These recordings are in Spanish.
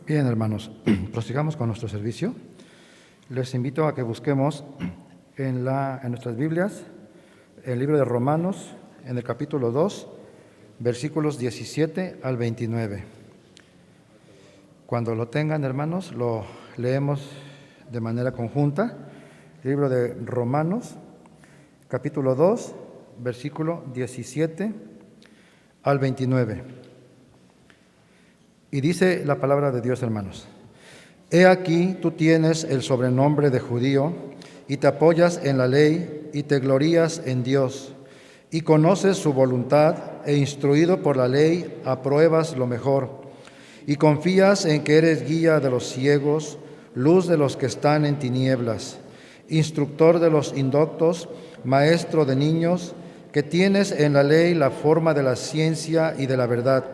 Bien, hermanos, prosigamos con nuestro servicio. Les invito a que busquemos en nuestras Biblias el libro de Romanos, en el capítulo 2, versículos 17 al 29. Cuando lo tengan, hermanos, lo leemos de manera conjunta. El libro de Romanos, capítulo 2, versículo 17 al 29. Y dice la palabra de Dios, hermanos: He aquí, tú tienes el sobrenombre de judío, y te apoyas en la ley, y te glorías en Dios, y conoces su voluntad, e instruido por la ley, apruebas lo mejor, y confías en que eres guía de los ciegos, luz de los que están en tinieblas, instructor de los indoctos, maestro de niños, que tienes en la ley la forma de la ciencia y de la verdad.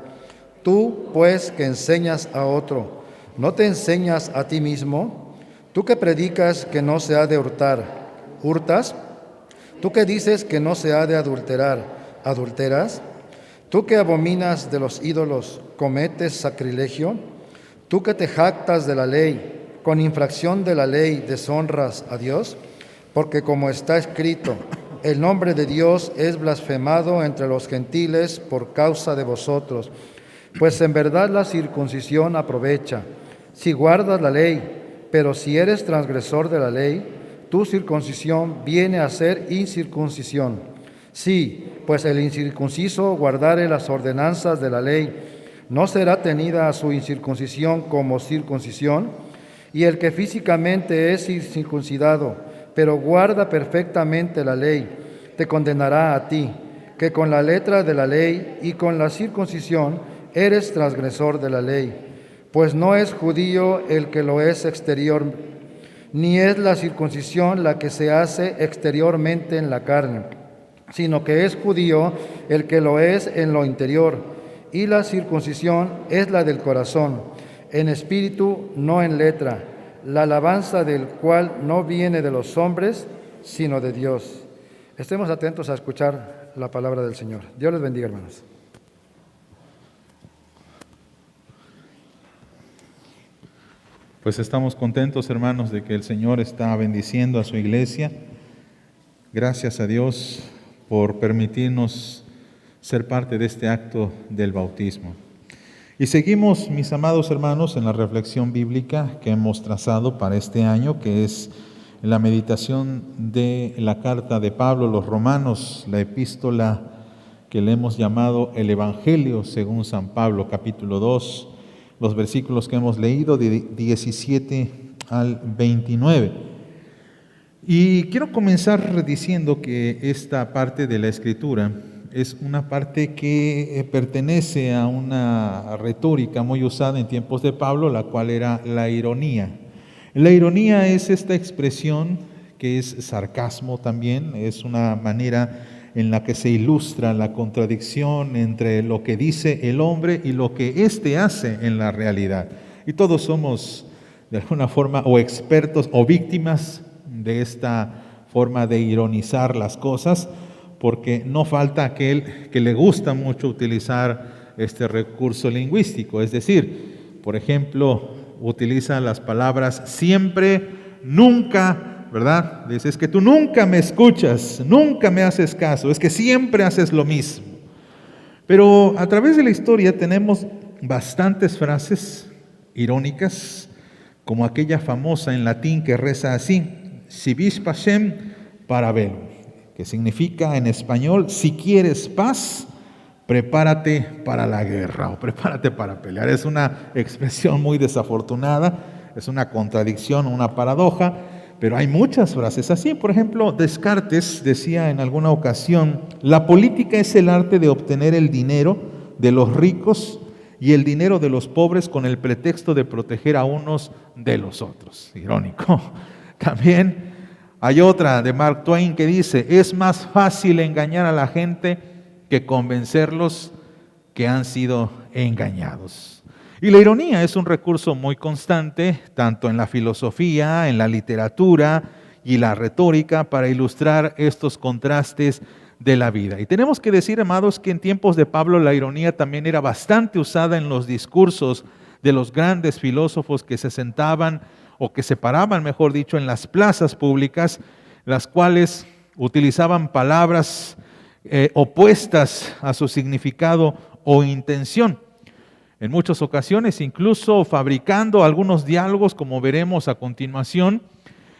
Tú, pues, que enseñas a otro, ¿no te enseñas a ti mismo? Tú que predicas que no se ha de hurtar, ¿hurtas? Tú que dices que no se ha de adulterar, ¿adulteras? Tú que abominas de los ídolos, ¿cometes sacrilegio? Tú que te jactas de la ley, con infracción de la ley deshonras a Dios, porque como está escrito, el nombre de Dios es blasfemado entre los gentiles por causa de vosotros. Pues en verdad la circuncisión aprovecha, si guardas la ley, pero si eres transgresor de la ley, tu circuncisión viene a ser incircuncisión. Sí, pues el incircunciso guardare las ordenanzas de la ley, ¿no será tenida a su incircuncisión como circuncisión? Y el que físicamente es incircuncidado, pero guarda perfectamente la ley, te condenará a ti, que con la letra de la ley y con la circuncisión eres transgresor de la ley. Pues no es judío el que lo es exterior, ni es la circuncisión la que se hace exteriormente en la carne, sino que es judío el que lo es en lo interior, y la circuncisión es la del corazón, en espíritu, no en letra, la alabanza del cual no viene de los hombres, sino de Dios. Estemos atentos a escuchar la palabra del Señor. Dios les bendiga, hermanos. Pues estamos contentos, hermanos, de que el Señor está bendiciendo a su iglesia. Gracias a Dios por permitirnos ser parte de este acto del bautismo. Y seguimos, mis amados hermanos, en la reflexión bíblica que hemos trazado para este año, que es la meditación de la carta de Pablo a los Romanos, la epístola que le hemos llamado el Evangelio según San Pablo, capítulo 2, los versículos que hemos leído de 17 al 29. Y quiero comenzar diciendo que esta parte de la Escritura es una parte que pertenece a una retórica muy usada en tiempos de Pablo, la cual era la ironía. La ironía es esta expresión que es sarcasmo también, es una manera en la que se ilustra la contradicción entre lo que dice el hombre y lo que éste hace en la realidad. Y todos somos de alguna forma o expertos o víctimas de esta forma de ironizar las cosas, porque no falta aquel que le gusta mucho utilizar este recurso lingüístico, es decir, por ejemplo, utiliza las palabras siempre, nunca, ¿verdad? Dice, es que tú nunca me escuchas, nunca me haces caso, es que siempre haces lo mismo. Pero a través de la historia tenemos bastantes frases irónicas, como aquella famosa en latín que reza así, si vis pacem para bellum, que significa en español, si quieres paz, prepárate para la guerra o prepárate para pelear. Es una expresión muy desafortunada, es una contradicción, una paradoja, pero hay muchas frases así. Por ejemplo, Descartes decía en alguna ocasión, la política es el arte de obtener el dinero de los ricos y el dinero de los pobres con el pretexto de proteger a unos de los otros. Irónico. También hay otra de Mark Twain que dice, es más fácil engañar a la gente que convencerlos que han sido engañados. Y la ironía es un recurso muy constante, tanto en la filosofía, en la literatura y la retórica, para ilustrar estos contrastes de la vida. Y tenemos que decir, amados, que en tiempos de Pablo la ironía también era bastante usada en los discursos de los grandes filósofos que se sentaban o que se paraban, mejor dicho, en las plazas públicas, las cuales utilizaban palabras opuestas a su significado o intención. En muchas ocasiones, incluso fabricando algunos diálogos, como veremos a continuación,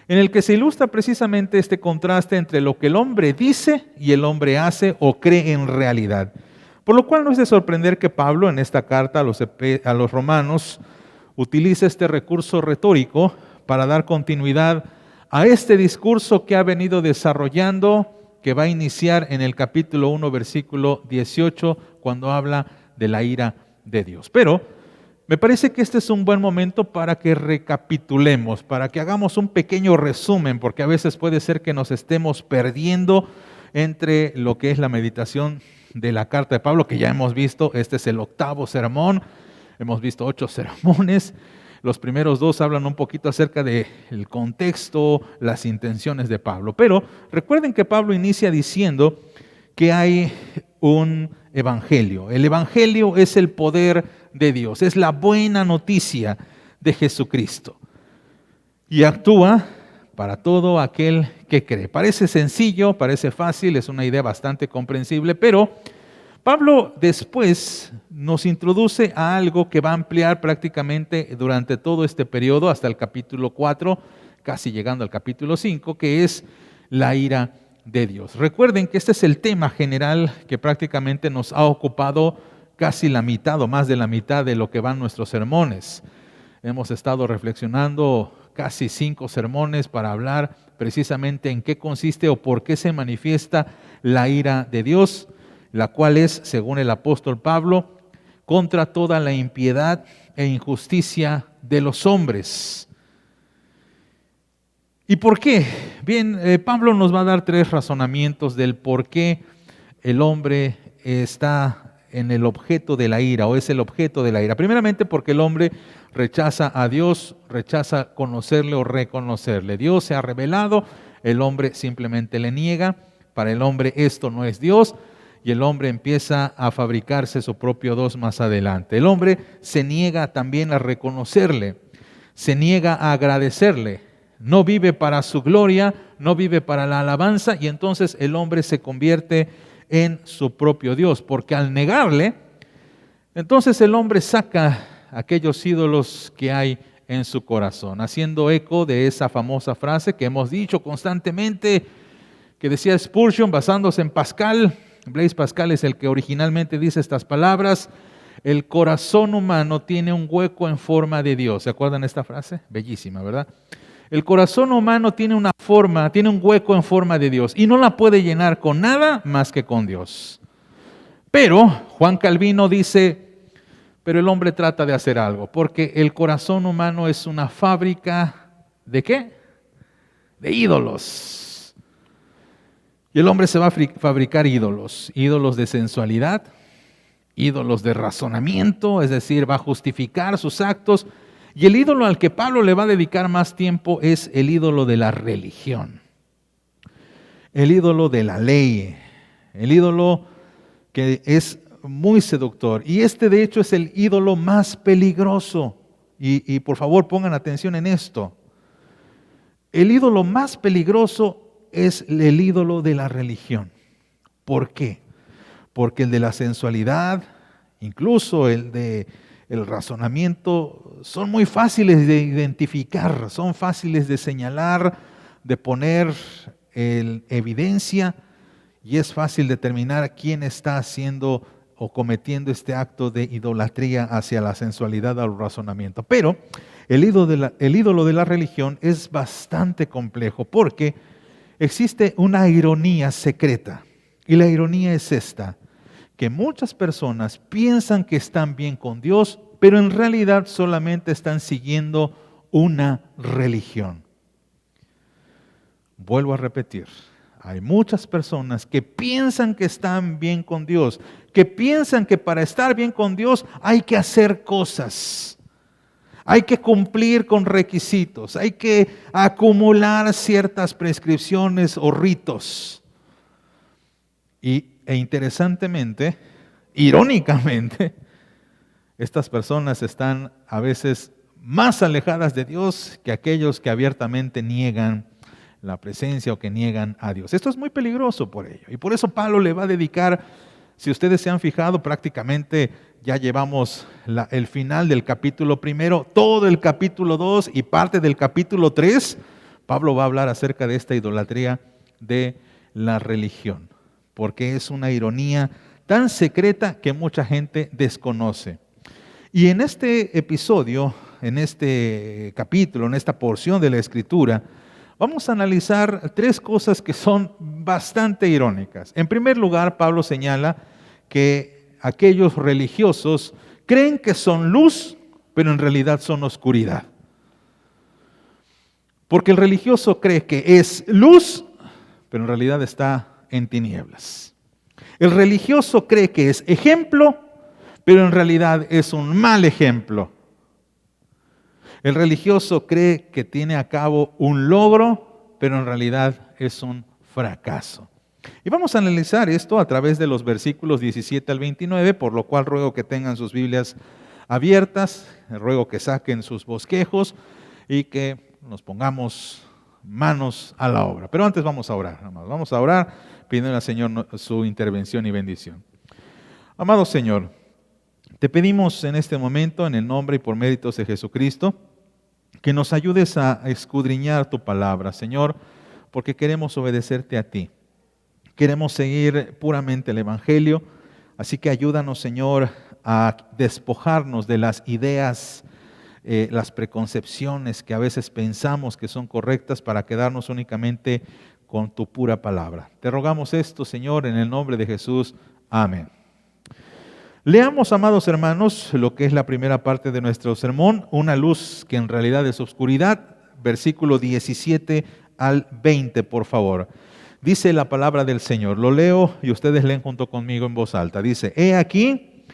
en el que se ilustra precisamente este contraste entre lo que el hombre dice y el hombre hace o cree en realidad. Por lo cual no es de sorprender que Pablo en esta carta a los romanos utilice este recurso retórico para dar continuidad a este discurso que ha venido desarrollando, que va a iniciar en el capítulo 1, versículo 18, cuando habla de la ira de Dios. Pero me parece que este es un buen momento para que recapitulemos, para que hagamos un pequeño resumen, porque a veces puede ser que nos estemos perdiendo entre lo que es la meditación de la carta de Pablo, que ya hemos visto. Este es el 8º sermón, hemos visto 8 sermones. Los primeros 2 hablan un poquito acerca del contexto, las intenciones de Pablo. Pero recuerden que Pablo inicia diciendo que hay un evangelio. El evangelio es el poder de Dios, es la buena noticia de Jesucristo. Y actúa para todo aquel que cree. Parece sencillo, parece fácil, es una idea bastante comprensible, pero Pablo después nos introduce a algo que va a ampliar prácticamente durante todo este periodo, hasta el capítulo 4, casi llegando al capítulo 5, que es la ira de Dios. Recuerden que este es el tema general que prácticamente nos ha ocupado casi la mitad o más de la mitad de lo que van nuestros sermones. Hemos estado reflexionando casi 5 sermones para hablar precisamente en qué consiste o por qué se manifiesta la ira de Dios, la cual es, según el apóstol Pablo, contra toda la impiedad e injusticia de los hombres. ¿Y por qué? Bien, Pablo nos va a dar 3 razonamientos del por qué el hombre está en el objeto de la ira o es el objeto de la ira. Primeramente porque el hombre rechaza a Dios, rechaza conocerle o reconocerle. Dios se ha revelado, el hombre simplemente le niega. Para el hombre esto no es Dios y el hombre empieza a fabricarse su propio Dios más adelante. El hombre se niega también a reconocerle, se niega a agradecerle. No vive para su gloria, no vive para la alabanza y entonces el hombre se convierte en su propio Dios, porque al negarle, entonces el hombre saca aquellos ídolos que hay en su corazón, haciendo eco de esa famosa frase que hemos dicho constantemente, que decía Spurgeon basándose en Pascal. Blaise Pascal es el que originalmente dice estas palabras: el corazón humano tiene un hueco en forma de Dios. ¿Se acuerdan esta frase? Bellísima, ¿verdad? El corazón humano tiene una forma, tiene un hueco en forma de Dios y no la puede llenar con nada más que con Dios. Pero Juan Calvino dice, pero el hombre trata de hacer algo, porque el corazón humano es una fábrica ¿de qué? De ídolos. Y el hombre se va a fabricar ídolos de sensualidad, ídolos de razonamiento, es decir, va a justificar sus actos. Y el ídolo al que Pablo le va a dedicar más tiempo es el ídolo de la religión, el ídolo de la ley, el ídolo que es muy seductor. Y este de hecho es el ídolo más peligroso. Y por favor pongan atención en esto. El ídolo más peligroso es el ídolo de la religión. ¿Por qué? Porque el de la sensualidad, incluso el de el razonamiento, son muy fáciles de identificar, son fáciles de señalar, de poner en evidencia, y es fácil determinar quién está haciendo o cometiendo este acto de idolatría hacia la sensualidad o el razonamiento. Pero el ídolo de la religión es bastante complejo porque existe una ironía secreta, y la ironía es esta: que muchas personas piensan que están bien con Dios, pero en realidad solamente están siguiendo una religión. Vuelvo a repetir, hay muchas personas que piensan que están bien con Dios, que piensan que para estar bien con Dios hay que hacer cosas, hay que cumplir con requisitos, hay que acumular ciertas prescripciones o ritos. E interesantemente, irónicamente, estas personas están a veces más alejadas de Dios que aquellos que abiertamente niegan la presencia o que niegan a Dios. Esto es muy peligroso por ello. Y por eso Pablo le va a dedicar, si ustedes se han fijado, prácticamente ya llevamos el final del capítulo 1, todo el capítulo 2 y parte del capítulo 3. Pablo va a hablar acerca de esta idolatría de la religión, porque es una ironía tan secreta que mucha gente desconoce. Y en este episodio, en este capítulo, en esta porción de la Escritura, vamos a analizar 3 cosas que son bastante irónicas. En primer lugar, Pablo señala que aquellos religiosos creen que son luz, pero en realidad son oscuridad. Porque el religioso cree que es luz, pero en realidad está en tinieblas. El religioso cree que es ejemplo, pero en realidad es un mal ejemplo. El religioso cree que tiene a cabo un logro, pero en realidad es un fracaso. Y vamos a analizar esto a través de los versículos 17 al 29, por lo cual ruego que tengan sus Biblias abiertas, ruego que saquen sus bosquejos y que nos pongamos manos a la obra. Pero antes vamos a orar, amados. Vamos a orar pidiendo al Señor su intervención y bendición. Amado Señor, te pedimos en este momento, en el nombre y por méritos de Jesucristo, que nos ayudes a escudriñar tu palabra, Señor, porque queremos obedecerte a ti. Queremos seguir puramente el Evangelio, así que ayúdanos, Señor, a despojarnos de las ideas, las preconcepciones que a veces pensamos que son correctas para quedarnos únicamente con tu pura palabra. Te rogamos esto, Señor, en el nombre de Jesús. Amén. Leamos, amados hermanos, lo que es la primera parte de nuestro sermón, una luz que en realidad es oscuridad, versículo 17 al 20, por favor. Dice la palabra del Señor, lo leo y ustedes leen junto conmigo en voz alta. Dice, he aquí,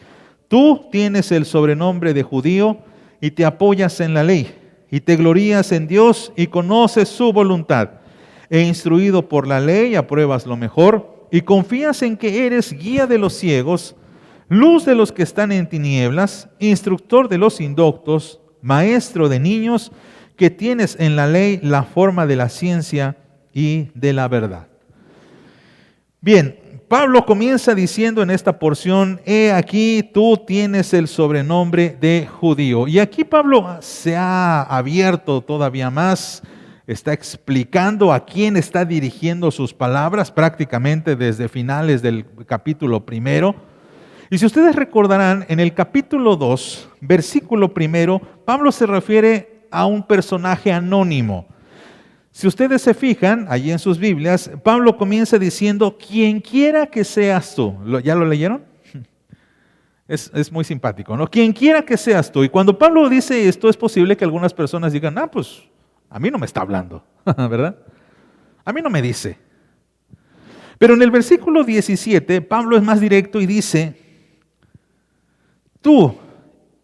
tú tienes el sobrenombre de judío y te apoyas en la ley, y te glorías en Dios y conoces su voluntad. E instruido por la ley, apruebas lo mejor y confías en que eres guía de los ciegos, luz de los que están en tinieblas, instructor de los indoctos, maestro de niños, que tienes en la ley la forma de la ciencia y de la verdad. Bien, Pablo comienza diciendo en esta porción, he aquí tú tienes el sobrenombre de judío. Y aquí Pablo se ha abierto todavía más, está explicando a quién está dirigiendo sus palabras prácticamente desde finales del capítulo 1. Y si ustedes recordarán, en el capítulo 2, versículo 1, Pablo se refiere a un personaje anónimo. Si ustedes se fijan, allí en sus Biblias, Pablo comienza diciendo, quien quiera que seas tú. ¿Ya lo leyeron? Es muy simpático, ¿no? Quien quiera que seas tú. Y cuando Pablo dice esto, es posible que algunas personas digan, pues a mí no me está hablando, ¿verdad? A mí no me dice. Pero en el versículo 17, Pablo es más directo y dice, tú,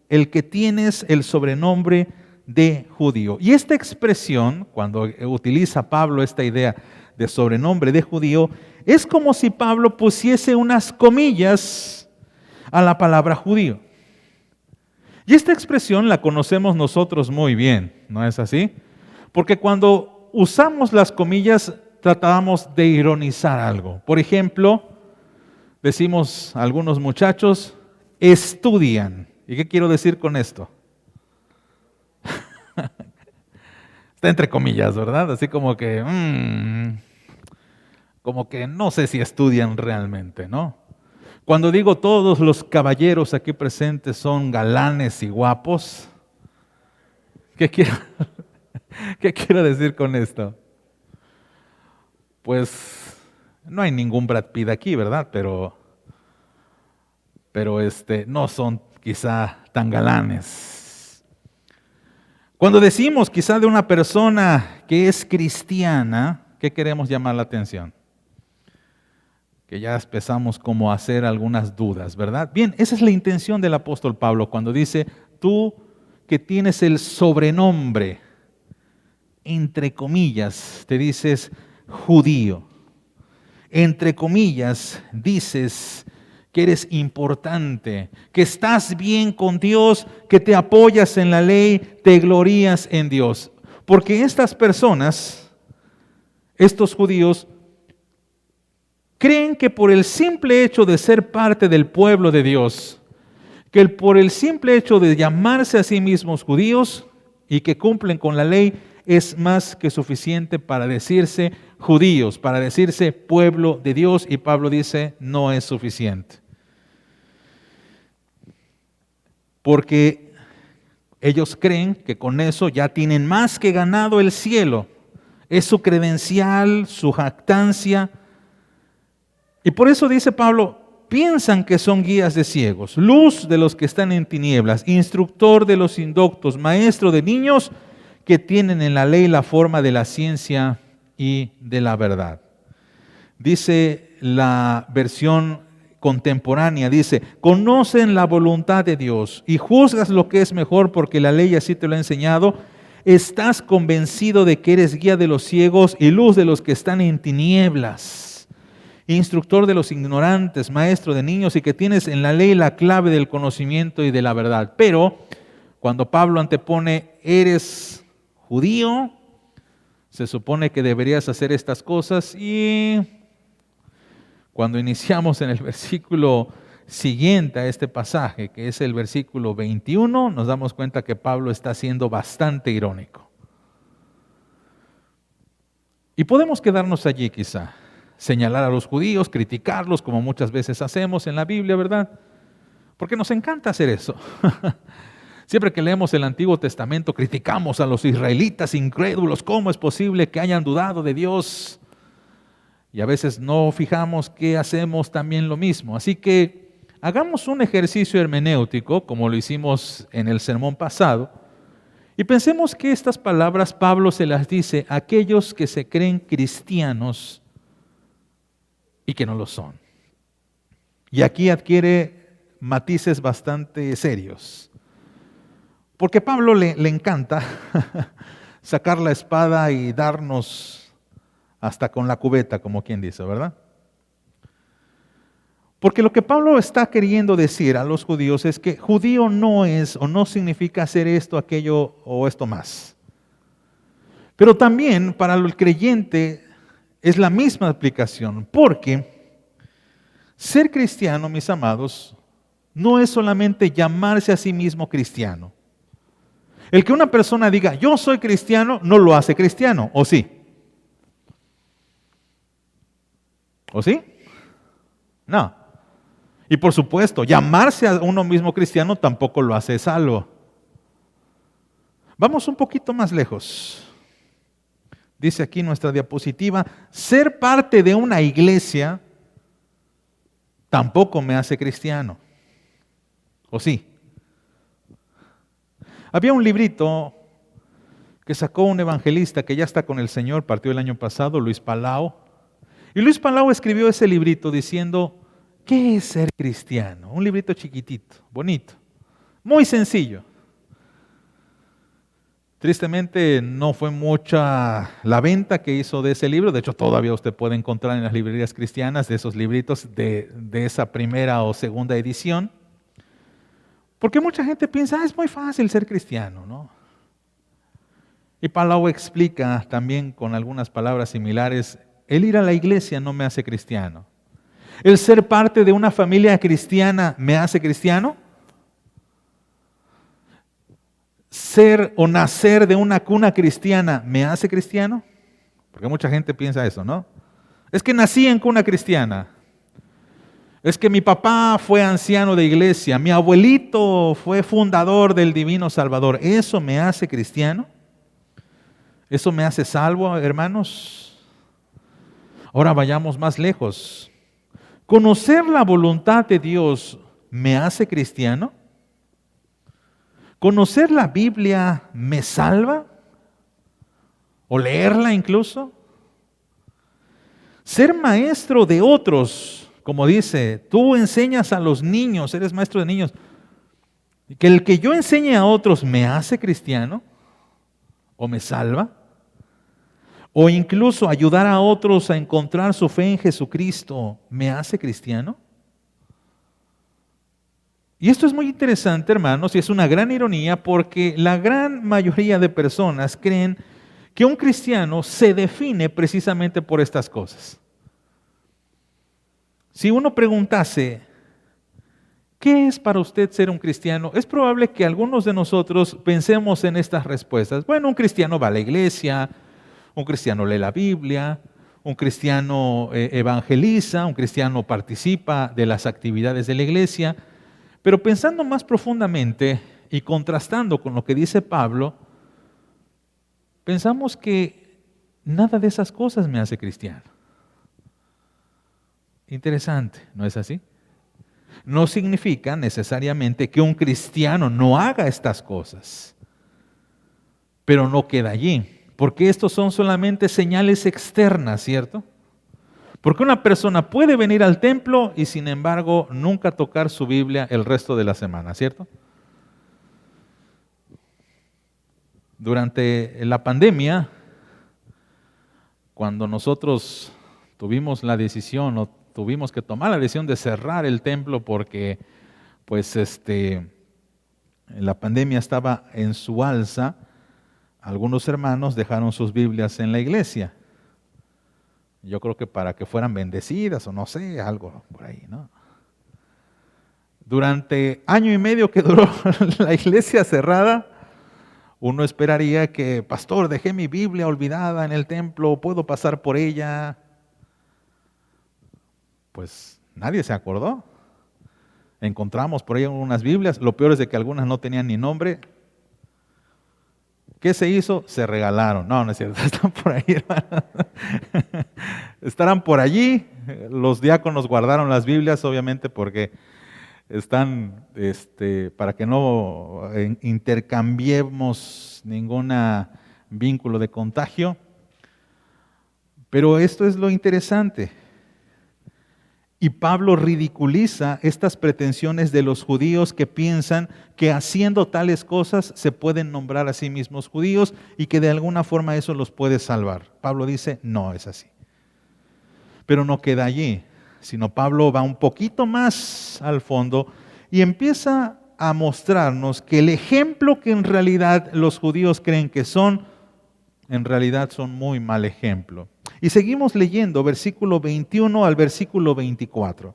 el que tienes el sobrenombre de judío. Y esta expresión, cuando utiliza Pablo esta idea de sobrenombre de judío, es como si Pablo pusiese unas comillas a la palabra judío. Y esta expresión la conocemos nosotros muy bien, ¿no es así? Porque cuando usamos las comillas tratábamos de ironizar algo. Por ejemplo, decimos a algunos muchachos, estudian. ¿Y qué quiero decir con esto? Está entre comillas, ¿verdad? Así como que no sé si estudian realmente, ¿no? Cuando digo todos los caballeros aquí presentes son galanes y guapos, ¿qué quiero decir con esto? Pues no hay ningún Brad Pitt aquí, ¿verdad? Pero no son quizá tan galanes. Cuando decimos quizá de una persona que es cristiana, ¿qué queremos llamar la atención? Que ya empezamos como a hacer algunas dudas, ¿verdad? Bien, esa es la intención del apóstol Pablo cuando dice, tú que tienes el sobrenombre, entre comillas, te dices judío. Entre comillas, dices que eres importante, que estás bien con Dios, que te apoyas en la ley, te glorías en Dios. Porque estas personas, estos judíos, creen que por el simple hecho de ser parte del pueblo de Dios, que por el simple hecho de llamarse a sí mismos judíos y que cumplen con la ley, es más que suficiente para decirse judíos, para decirse pueblo de Dios. Y Pablo dice, no es suficiente. Porque ellos creen que con eso ya tienen más que ganado el cielo. Es su credencial, su jactancia. Y por eso dice Pablo, piensan que son guías de ciegos, luz de los que están en tinieblas, instructor de los indoctos, maestro de niños que tienen en la ley la forma de la ciencia y de la verdad. Dice la versión contemporánea, dice, conocen la voluntad de Dios y juzgas lo que es mejor porque la ley así te lo ha enseñado. Estás convencido de que eres guía de los ciegos y luz de los que están en tinieblas, instructor de los ignorantes, maestro de niños y que tienes en la ley la clave del conocimiento y de la verdad. Pero cuando Pablo antepone, eres judío, se supone que deberías hacer estas cosas, y cuando iniciamos en el versículo siguiente a este pasaje, que es el versículo 21, nos damos cuenta que Pablo está siendo bastante irónico. Y podemos quedarnos allí quizá, señalar a los judíos, criticarlos como muchas veces hacemos en la Biblia, ¿verdad? Porque nos encanta hacer eso. Siempre que leemos el Antiguo Testamento criticamos a los israelitas incrédulos. ¿Cómo es posible que hayan dudado de Dios? Y a veces no fijamos que hacemos también lo mismo. Así que hagamos un ejercicio hermenéutico, como lo hicimos en el sermón pasado, y pensemos que estas palabras Pablo se las dice a aquellos que se creen cristianos y que no lo son. Y aquí adquiere matices bastante serios. Porque a Pablo le encanta sacar la espada y darnos hasta con la cubeta, como quien dice, ¿verdad? Porque lo que Pablo está queriendo decir a los judíos es que judío no es o no significa hacer esto, aquello o esto más. Pero también para el creyente es la misma aplicación, porque ser cristiano, mis amados, no es solamente llamarse a sí mismo cristiano. El que una persona diga, yo soy cristiano, no lo hace cristiano, ¿o sí? ¿O sí? No. Y por supuesto, llamarse a uno mismo cristiano tampoco lo hace salvo. Vamos un poquito más lejos. Dice aquí nuestra diapositiva, ser parte de una iglesia tampoco me hace cristiano. ¿O sí? Había un librito que sacó un evangelista que ya está con el Señor, partió el año pasado, Luis Palau. Y Luis Palau escribió ese librito diciendo, ¿qué es ser cristiano? Un librito chiquitito, bonito, muy sencillo. Tristemente no fue mucha la venta que hizo de ese libro. De hecho, todavía usted puede encontrar en las librerías cristianas de esos libritos de esa primera o segunda edición. Porque mucha gente piensa, es muy fácil ser cristiano, ¿no? Y Palau explica también con algunas palabras similares, el ir a la iglesia no me hace cristiano. El ser parte de una familia cristiana me hace cristiano. Ser o nacer de una cuna cristiana me hace cristiano. Porque mucha gente piensa eso, ¿no? Es que nací en cuna cristiana. Es que mi papá fue anciano de iglesia, mi abuelito fue fundador del Divino Salvador. ¿Eso me hace cristiano? ¿Eso me hace salvo, hermanos? Ahora vayamos más lejos. ¿Conocer la voluntad de Dios me hace cristiano? ¿Conocer la Biblia me salva? ¿O leerla incluso? ¿Ser maestro de otros? Como dice, tú enseñas a los niños, eres maestro de niños. Que el que yo enseñe a otros me hace cristiano o me salva. O incluso ayudar a otros a encontrar su fe en Jesucristo me hace cristiano. Y esto es muy interesante, hermanos, y es una gran ironía porque la gran mayoría de personas creen que un cristiano se define precisamente por estas cosas. Si uno preguntase, ¿qué es para usted ser un cristiano? Es probable que algunos de nosotros pensemos en estas respuestas. Bueno, un cristiano va a la iglesia, un cristiano lee la Biblia, un cristiano evangeliza, un cristiano participa de las actividades de la iglesia. Pero pensando más profundamente y contrastando con lo que dice Pablo, pensamos que nada de esas cosas me hace cristiano. Interesante, ¿no es así? No significa necesariamente que un cristiano no haga estas cosas, pero no queda allí, porque estos son solamente señales externas, ¿cierto? Porque una persona puede venir al templo y sin embargo nunca tocar su Biblia el resto de la semana, ¿cierto? Durante la pandemia, cuando nosotros tuvimos la decisión o tuvimos que tomar la decisión de cerrar el templo porque pues la pandemia estaba en su alza, algunos hermanos dejaron sus Biblias en la iglesia. Yo creo que para que fueran bendecidas o no sé, algo por ahí, ¿no? Durante año y medio que duró la iglesia cerrada, uno esperaría que, pastor, dejé mi Biblia olvidada en el templo, ¿puedo pasar por ella? Pues nadie se acordó. Encontramos por ahí unas Biblias, lo peor es de que algunas no tenían ni nombre. ¿Qué se hizo? Se regalaron. No, no es cierto, están por ahí, hermanos. Estarán por allí. Los diáconos guardaron las Biblias, obviamente, porque están, para que no intercambiemos ningún vínculo de contagio. Pero esto es lo interesante. Y Pablo ridiculiza estas pretensiones de los judíos que piensan que haciendo tales cosas se pueden nombrar a sí mismos judíos y que de alguna forma eso los puede salvar. Pablo dice, no es así. Pero no queda allí, sino Pablo va un poquito más al fondo y empieza a mostrarnos que el ejemplo que en realidad los judíos creen que son, en realidad son muy mal ejemplo. Y seguimos leyendo versículo 21 al versículo 24.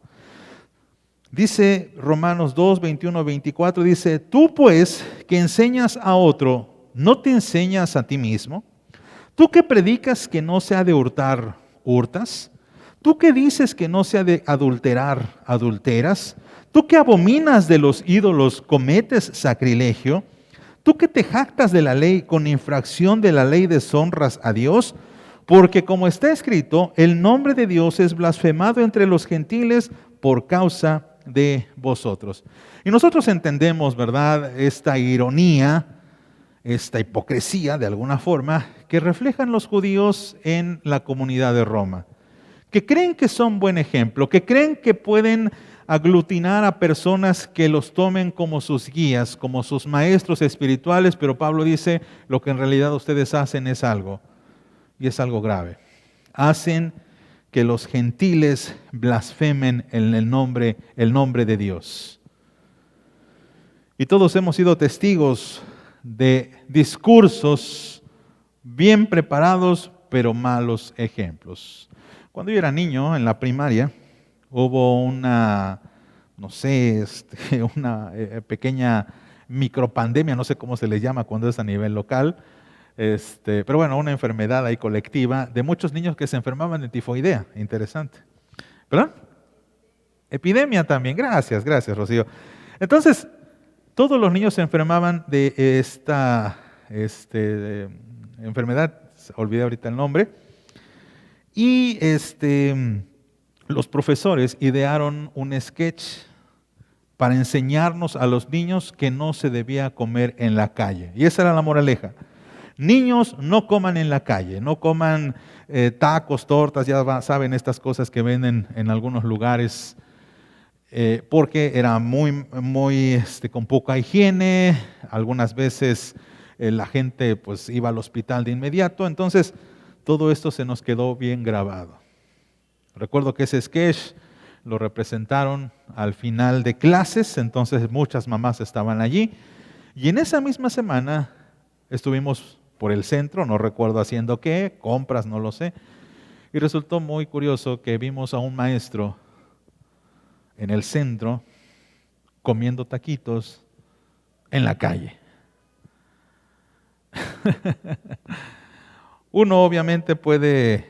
Dice Romanos 2, 21, 24, dice, tú pues que enseñas a otro, ¿no te enseñas a ti mismo? Tú que predicas que no se ha de hurtar, ¿hurtas? Tú que dices que no se ha de adulterar, ¿adulteras? Tú que abominas de los ídolos, ¿cometes sacrilegio? Tú que te jactas de la ley, con infracción de la ley deshonras a Dios, porque como está escrito, el nombre de Dios es blasfemado entre los gentiles por causa de vosotros. Y nosotros entendemos, ¿verdad?, esta ironía, esta hipocresía de alguna forma, que reflejan los judíos en la comunidad de Roma, que creen que son buen ejemplo, que creen que pueden aglutinar a personas que los tomen como sus guías, como sus maestros espirituales, pero Pablo dice, lo que en realidad ustedes hacen es algo, y es algo grave. Hacen que los gentiles blasfemen en el nombre de Dios. Y todos hemos sido testigos de discursos bien preparados, pero malos ejemplos. Cuando yo era niño, en la primaria, hubo una pequeña micropandemia, no sé cómo se le llama cuando es a nivel local, pero bueno, una enfermedad ahí colectiva de muchos niños que se enfermaban de tifoidea. Interesante. ¿Perdón? Epidemia también. Gracias, Rocío. Entonces, todos los niños se enfermaban de esta enfermedad, olvidé ahorita el nombre, y los profesores idearon un sketch para enseñarnos a los niños que no se debía comer en la calle. Y esa era la moraleja. Niños, no coman en la calle, no coman tacos, tortas, ya saben estas cosas que venden en algunos lugares, porque era muy con poca higiene, algunas veces la gente pues iba al hospital de inmediato, entonces todo esto se nos quedó bien grabado. Recuerdo que ese sketch lo representaron al final de clases, entonces muchas mamás estaban allí. Y en esa misma semana estuvimos por el centro, no recuerdo haciendo qué, compras, no lo sé. Y resultó muy curioso que vimos a un maestro en el centro comiendo taquitos en la calle. Uno obviamente puede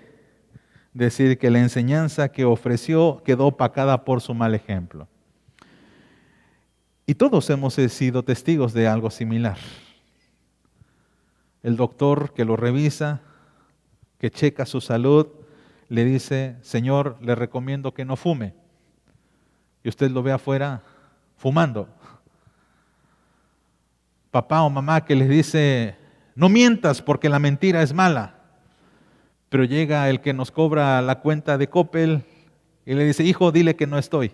decir que la enseñanza que ofreció quedó opacada por su mal ejemplo. Y todos hemos sido testigos de algo similar. El doctor que lo revisa, que checa su salud, le dice: Señor, le recomiendo que no fume. Y usted lo ve afuera fumando. Papá o mamá que les dice: no mientas porque la mentira es mala. Pero llega el que nos cobra la cuenta de Coppel y le dice: hijo, dile que no estoy.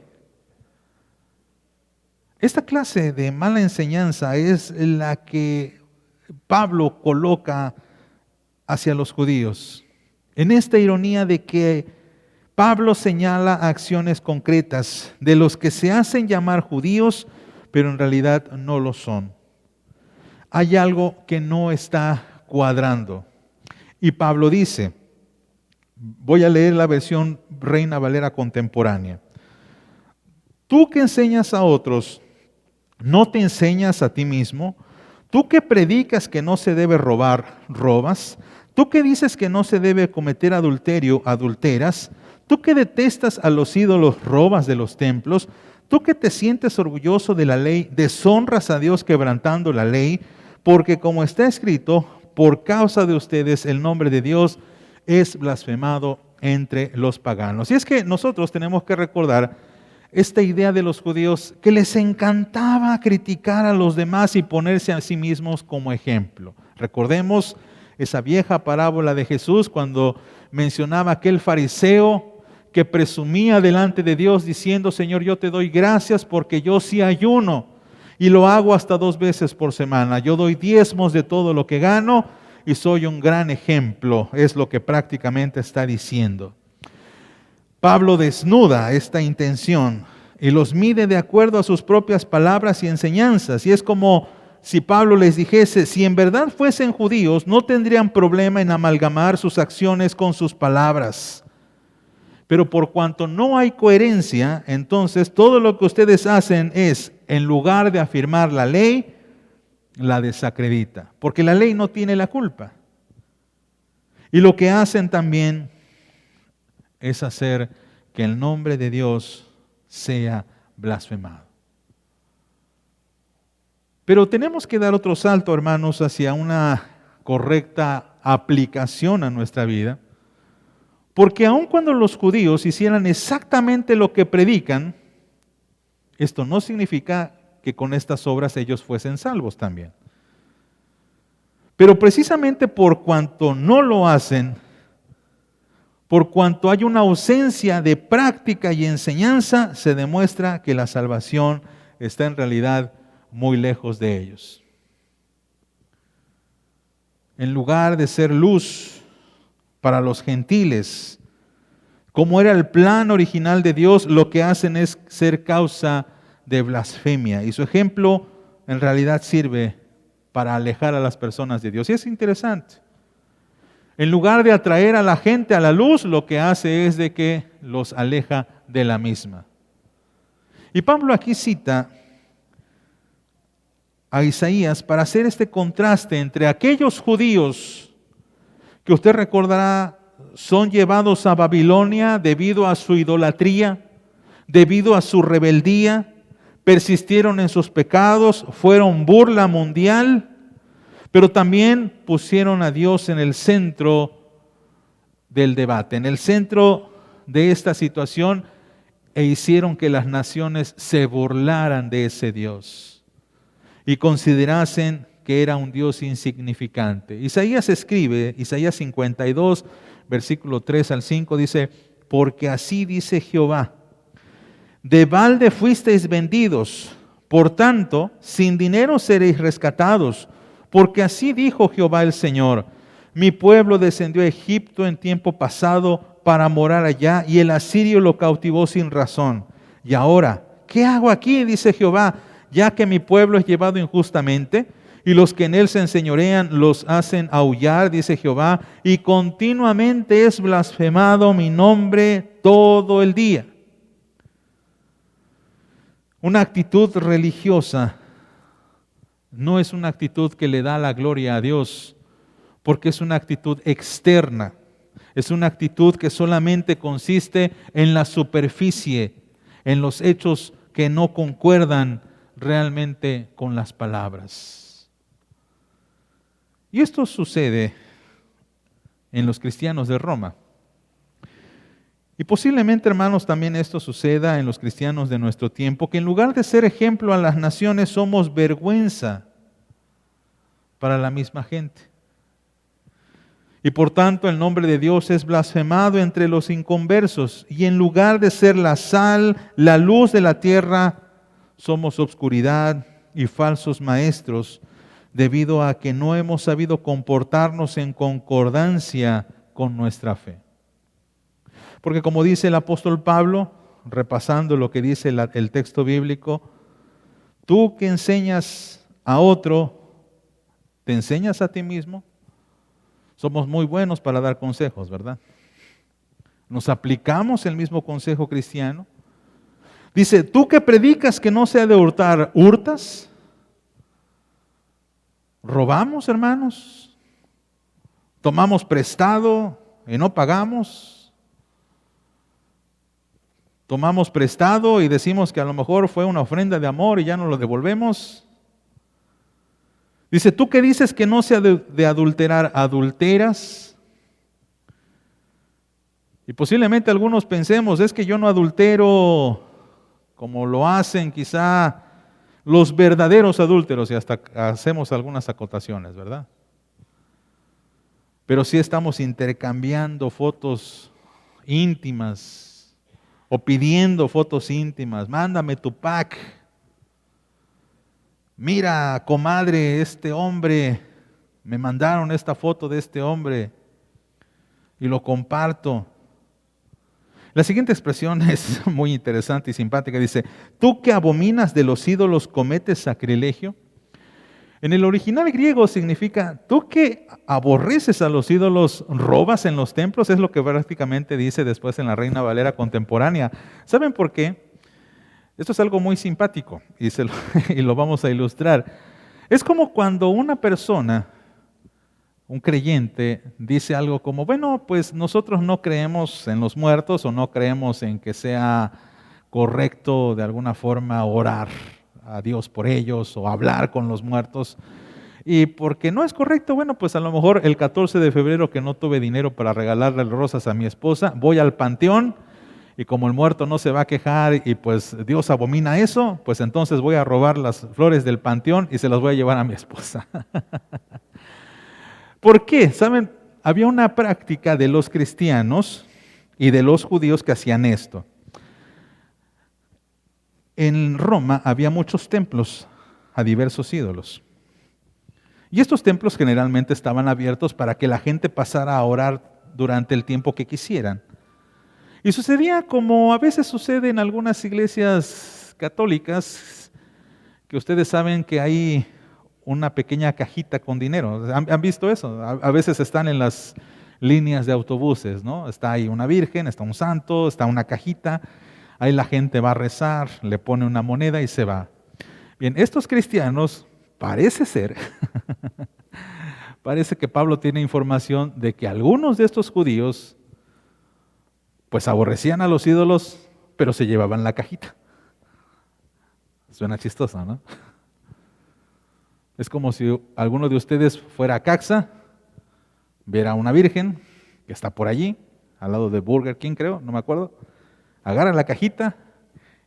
Esta clase de mala enseñanza es la que Pablo coloca hacia los judíos. En esta ironía de que Pablo señala acciones concretas de los que se hacen llamar judíos, pero en realidad no lo son. Hay algo que no está cuadrando. Y Pablo dice, voy a leer la versión Reina Valera contemporánea: tú que enseñas a otros, ¿no te enseñas a ti mismo? Tú que predicas que no se debe robar, robas. Tú que dices que no se debe cometer adulterio, adulteras. Tú que detestas a los ídolos, robas de los templos. Tú que te sientes orgulloso de la ley, deshonras a Dios quebrantando la ley, porque como está escrito, por causa de ustedes el nombre de Dios es blasfemado entre los paganos. Y es que nosotros tenemos que recordar esta idea de los judíos que les encantaba criticar a los demás y ponerse a sí mismos como ejemplo. Recordemos esa vieja parábola de Jesús cuando mencionaba aquel fariseo que presumía delante de Dios diciendo: Señor, yo te doy gracias porque yo sí ayuno y lo hago hasta 2 veces por semana. Yo doy diezmos de todo lo que gano y soy un gran ejemplo, es lo que prácticamente está diciendo. Pablo desnuda esta intención y los mide de acuerdo a sus propias palabras y enseñanzas. Y es como si Pablo les dijese: si en verdad fuesen judíos, no tendrían problema en amalgamar sus acciones con sus palabras. Pero por cuanto no hay coherencia, entonces todo lo que ustedes hacen es, en lugar de afirmar la ley, la desacredita. Porque la ley no tiene la culpa. Y lo que hacen también es hacer que el nombre de Dios sea blasfemado. Pero tenemos que dar otro salto, hermanos, hacia una correcta aplicación a nuestra vida, porque aun cuando los judíos hicieran exactamente lo que predican, esto no significa que con estas obras ellos fuesen salvos también. Pero precisamente por cuanto no lo hacen, por cuanto hay una ausencia de práctica y enseñanza, se demuestra que la salvación está en realidad muy lejos de ellos. En lugar de ser luz para los gentiles, como era el plan original de Dios, lo que hacen es ser causa de blasfemia. Y su ejemplo en realidad sirve para alejar a las personas de Dios. Y es interesante. En lugar de atraer a la gente a la luz, lo que hace es de que los aleja de la misma. Y Pablo aquí cita a Isaías para hacer este contraste entre aquellos judíos que usted recordará son llevados a Babilonia debido a su idolatría, debido a su rebeldía, persistieron en sus pecados, fueron burla mundial, pero también pusieron a Dios en el centro del debate, en el centro de esta situación, e hicieron que las naciones se burlaran de ese Dios y considerasen que era un Dios insignificante. Isaías escribe, Isaías 52, versículo 3 al 5, dice: porque así dice Jehová, de balde fuisteis vendidos, por tanto, sin dinero seréis rescatados. Porque así dijo Jehová el Señor: mi pueblo descendió a Egipto en tiempo pasado para morar allá, y el asirio lo cautivó sin razón. Y ahora, ¿qué hago aquí?, dice Jehová, ya que mi pueblo es llevado injustamente, y los que en él se enseñorean los hacen aullar, dice Jehová, y continuamente es blasfemado mi nombre todo el día. Una actitud religiosa no es una actitud que le da la gloria a Dios, porque es una actitud externa. Es una actitud que solamente consiste en la superficie, en los hechos que no concuerdan realmente con las palabras. Y esto sucede en los cristianos de Roma. Y posiblemente, hermanos, también esto suceda en los cristianos de nuestro tiempo, que en lugar de ser ejemplo a las naciones, somos vergüenza para la misma gente. Y por tanto el nombre de Dios es blasfemado entre los inconversos, y en lugar de ser la sal, la luz de la tierra, somos obscuridad y falsos maestros, debido a que no hemos sabido comportarnos en concordancia con nuestra fe. Porque como dice el apóstol Pablo, repasando lo que dice el texto bíblico, tú que enseñas a otro, ¿te enseñas a ti mismo? Somos muy buenos para dar consejos, ¿verdad? ¿Nos aplicamos el mismo consejo cristiano? Dice, tú que predicas que no se ha de hurtar, ¿hurtas? ¿Robamos, hermanos? ¿Tomamos prestado y no pagamos? ¿Tomamos prestado y decimos que a lo mejor fue una ofrenda de amor y ya no lo devolvemos? Dice, tú que dices que no se ha de adulterar, ¿adulteras? Y posiblemente algunos pensemos, es que yo no adultero como lo hacen quizá los verdaderos adúlteros, y hasta hacemos algunas acotaciones, ¿verdad? Pero sí estamos intercambiando fotos íntimas o pidiendo fotos íntimas. Mándame tu pack. Mira, comadre, este hombre, me mandaron esta foto de este hombre y lo comparto. La siguiente expresión es muy interesante y simpática. Dice, tú que abominas de los ídolos cometes sacrilegio. En el original griego significa, tú que aborreces a los ídolos robas en los templos. Es lo que prácticamente dice después en la Reina Valera contemporánea. ¿Saben por qué? Esto es algo muy simpático y lo vamos a ilustrar. Es como cuando una persona, un creyente, dice algo como, bueno, pues nosotros no creemos en los muertos o no creemos en que sea correcto de alguna forma orar a Dios por ellos o hablar con los muertos. Y porque no es correcto, bueno, pues a lo mejor el 14 de febrero que no tuve dinero para regalarle rosas a mi esposa, voy al panteón. Y como el muerto no se va a quejar y pues Dios abomina eso, pues entonces voy a robar las flores del panteón y se las voy a llevar a mi esposa. ¿Por qué? ¿Saben? Había una práctica de los cristianos y de los judíos que hacían esto. En Roma había muchos templos a diversos ídolos. Y estos templos generalmente estaban abiertos para que la gente pasara a orar durante el tiempo que quisieran. Y sucedía como a veces sucede en algunas iglesias católicas, que ustedes saben que hay una pequeña cajita con dinero. ¿Han visto eso? A veces están en las líneas de autobuses, ¿no? Está ahí una virgen, está un santo, está una cajita, ahí la gente va a rezar, le pone una moneda y se va. Bien, estos cristianos, parece ser, parece que Pablo tiene información de que algunos de estos judíos pues aborrecían a los ídolos, pero se llevaban la cajita. Suena chistoso, ¿no? Es como si alguno de ustedes fuera a Caxa, viera a una virgen que está por allí, al lado de Burger King, creo, no me acuerdo, agarra la cajita,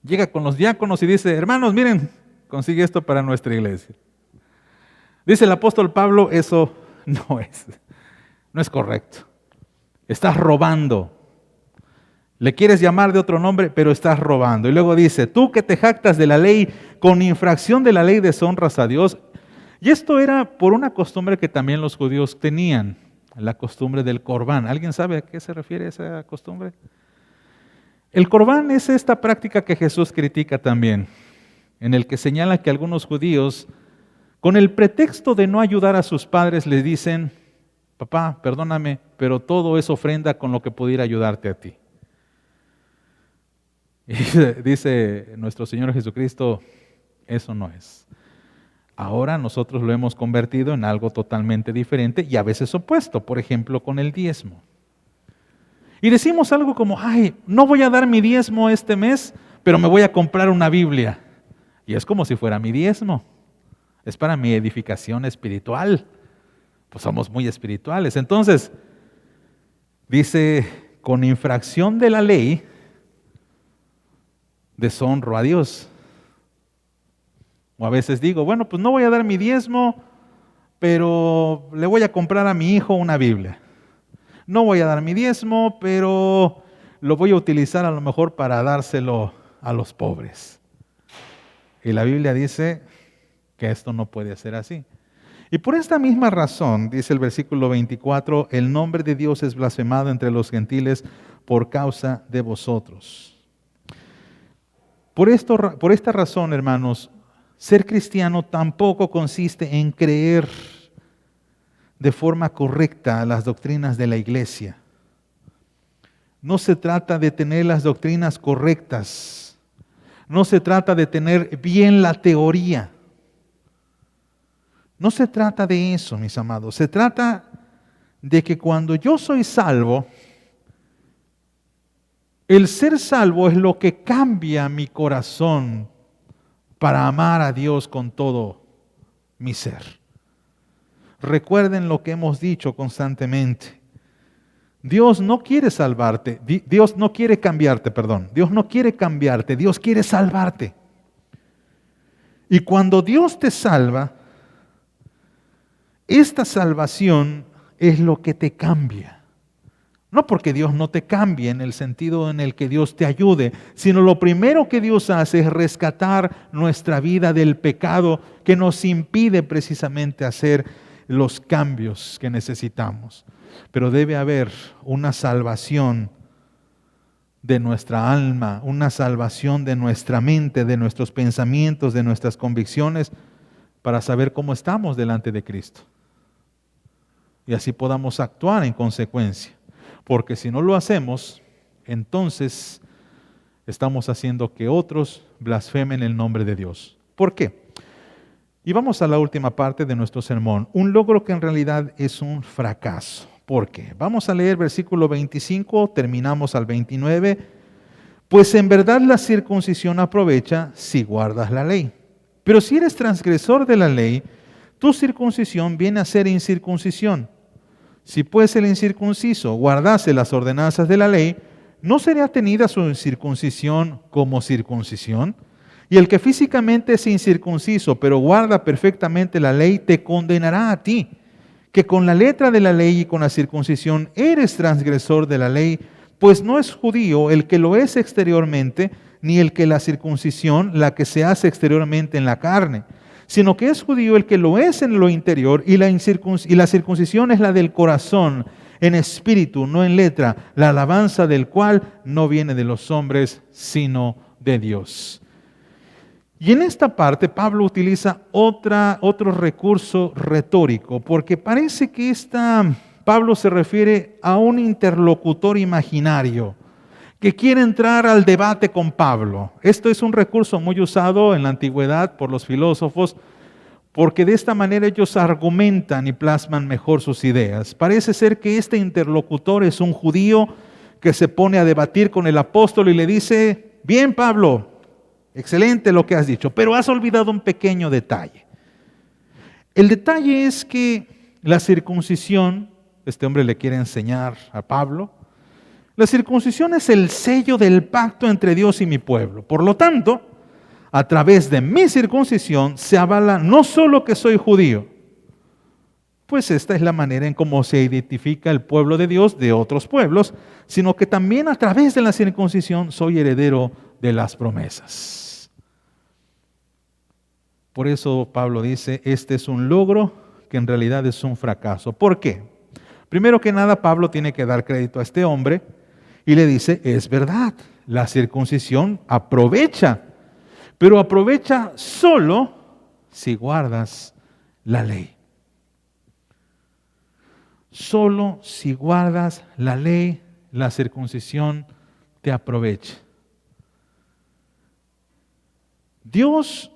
llega con los diáconos y dice, hermanos, miren, consigue esto para nuestra iglesia. Dice el apóstol Pablo, eso no es correcto. Estás robando. Le quieres llamar de otro nombre, pero estás robando. Y luego dice, tú que te jactas de la ley, con infracción de la ley deshonras a Dios. Y esto era por una costumbre que también los judíos tenían. la costumbre del corbán. ¿Alguien sabe a qué se refiere esa costumbre? El corbán es esta práctica que Jesús critica también, en el que señala que algunos judíos, con el pretexto de no ayudar a sus padres, les dicen: papá, perdóname, pero todo es ofrenda con lo que pudiera ayudarte a ti. Y dice nuestro Señor Jesucristo, eso no es. Ahora nosotros lo hemos convertido en algo totalmente diferente y a veces opuesto, por ejemplo, con el diezmo. Y decimos algo como: ay, no voy a dar mi diezmo este mes, pero me voy a comprar una Biblia. Y es como si fuera mi diezmo. Es para mi edificación espiritual. Pues somos muy espirituales. Entonces, dice, con infracción de la ley, deshonro a Dios. O a veces digo, bueno, pues no voy a dar mi diezmo, pero le voy a comprar a mi hijo una Biblia. No voy a dar mi diezmo, pero lo voy a utilizar a lo mejor para dárselo a los pobres. Y la Biblia dice que esto no puede ser así. Y por esta misma razón, dice el versículo 24, el nombre de Dios es blasfemado entre los gentiles por causa de vosotros. Por esta razón, hermanos, ser cristiano tampoco consiste en creer de forma correcta las doctrinas de la iglesia. No se trata de tener las doctrinas correctas. No se trata de tener bien la teoría. No se trata de eso, mis amados. Se trata de que cuando yo soy salvo, el ser salvo es lo que cambia mi corazón para amar a Dios con todo mi ser. Recuerden lo que hemos dicho constantemente. Dios no quiere salvarte, Dios no quiere cambiarte, Dios no quiere cambiarte, Dios quiere salvarte. Y cuando Dios te salva, esta salvación es lo que te cambia. No porque Dios no te cambie en el sentido en el que Dios te ayude, sino lo primero que Dios hace es rescatar nuestra vida del pecado que nos impide precisamente hacer los cambios que necesitamos. Pero debe haber una salvación de nuestra alma, una salvación de nuestra mente, de nuestros pensamientos, de nuestras convicciones, para saber cómo estamos delante de Cristo. Y así podamos actuar en consecuencia. Porque si no lo hacemos, entonces estamos haciendo que otros blasfemen el nombre de Dios. ¿Por qué? Y vamos a la última parte de nuestro sermón. Un logro que en realidad es un fracaso. ¿Por qué? Vamos a leer versículo 25, terminamos al 29. Pues en verdad la circuncisión aprovecha si guardas la ley. Pero si eres transgresor de la ley, tu circuncisión viene a ser incircuncisión. Si pues el incircunciso guardase las ordenanzas de la ley, ¿no sería tenida su circuncisión como circuncisión? Y el que físicamente es incircunciso, pero guarda perfectamente la ley, te condenará a ti, que con la letra de la ley y con la circuncisión eres transgresor de la ley, pues no es judío el que lo es exteriormente, ni el que la circuncisión, la que se hace exteriormente en la carne, sino que es judío el que lo es en lo interior, y la circuncisión es la del corazón, en espíritu, no en letra, la alabanza del cual no viene de los hombres, sino de Dios. Y en esta parte Pablo utiliza otro recurso retórico, porque parece que Pablo se refiere a un interlocutor imaginario que quiere entrar al debate con Pablo. Esto es un recurso muy usado en la antigüedad por los filósofos, porque de esta manera ellos argumentan y plasman mejor sus ideas. Parece ser que este interlocutor es un judío que se pone a debatir con el apóstol y le dice: bien, Pablo, excelente lo que has dicho, pero has olvidado un pequeño detalle. El detalle es que la circuncisión, este hombre le quiere enseñar a Pablo, la circuncisión es el sello del pacto entre Dios y mi pueblo. Por lo tanto, a través de mi circuncisión se avala no solo que soy judío, pues esta es la manera en cómo se identifica el pueblo de Dios de otros pueblos, sino que también a través de la circuncisión soy heredero de las promesas. Por eso Pablo dice, este es un logro que en realidad es un fracaso. ¿Por qué? Primero que nada, Pablo tiene que dar crédito a este hombre y le dice, es verdad, la circuncisión aprovecha, pero aprovecha solo si guardas la ley. Solo si guardas la ley, la circuncisión te aprovecha. Dios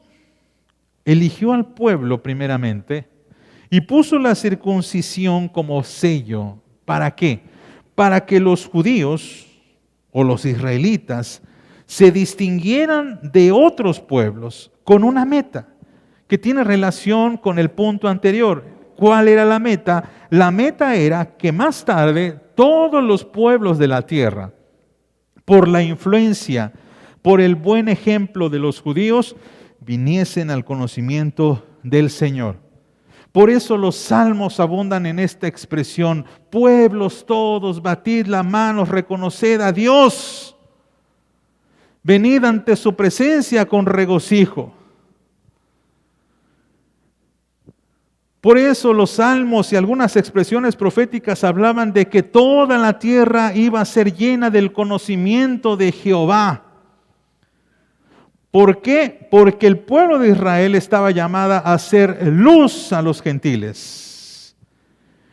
eligió al pueblo primeramente y puso la circuncisión como sello. ¿Para qué? Para que los judíos o los israelitas se distinguieran de otros pueblos con una meta que tiene relación con el punto anterior. ¿Cuál era la meta? La meta era que más tarde todos los pueblos de la tierra, por la influencia, por el buen ejemplo de los judíos, viniesen al conocimiento del Señor. Por eso los salmos abundan en esta expresión: pueblos todos, batid la mano, reconoced a Dios, venid ante su presencia con regocijo. Por eso los salmos y algunas expresiones proféticas hablaban de que toda la tierra iba a ser llena del conocimiento de Jehová. ¿Por qué? Porque el pueblo de Israel estaba llamada a ser luz a los gentiles.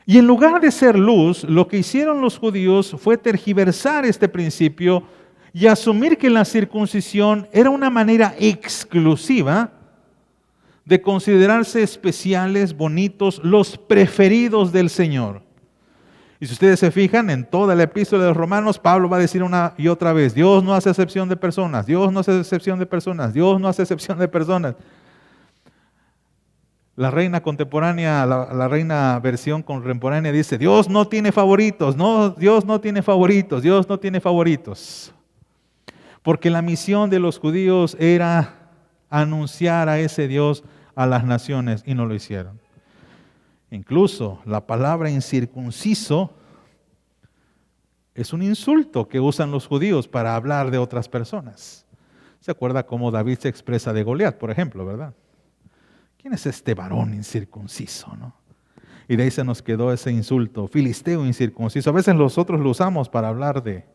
Y en lugar de ser luz, lo que hicieron los judíos fue tergiversar este principio y asumir que la circuncisión era una manera exclusiva de considerarse especiales, bonitos, los preferidos del Señor. Y si ustedes se fijan, en toda la epístola de los Romanos, Pablo va a decir una y otra vez: Dios no hace excepción de personas, Dios no hace excepción de personas, Dios no hace excepción de personas. La reina contemporánea, la reina versión contemporánea dice: Dios no tiene favoritos, no, Dios no tiene favoritos, Dios no tiene favoritos. Porque la misión de los judíos era anunciar a ese Dios a las naciones y no lo hicieron. Incluso la palabra incircunciso es un insulto que usan los judíos para hablar de otras personas. ¿Se acuerda cómo David se expresa de Goliat, por ejemplo, verdad? ¿Quién es este varón incircunciso, no? Y de ahí se nos quedó ese insulto, filisteo incircunciso. A veces nosotros lo usamos para hablar de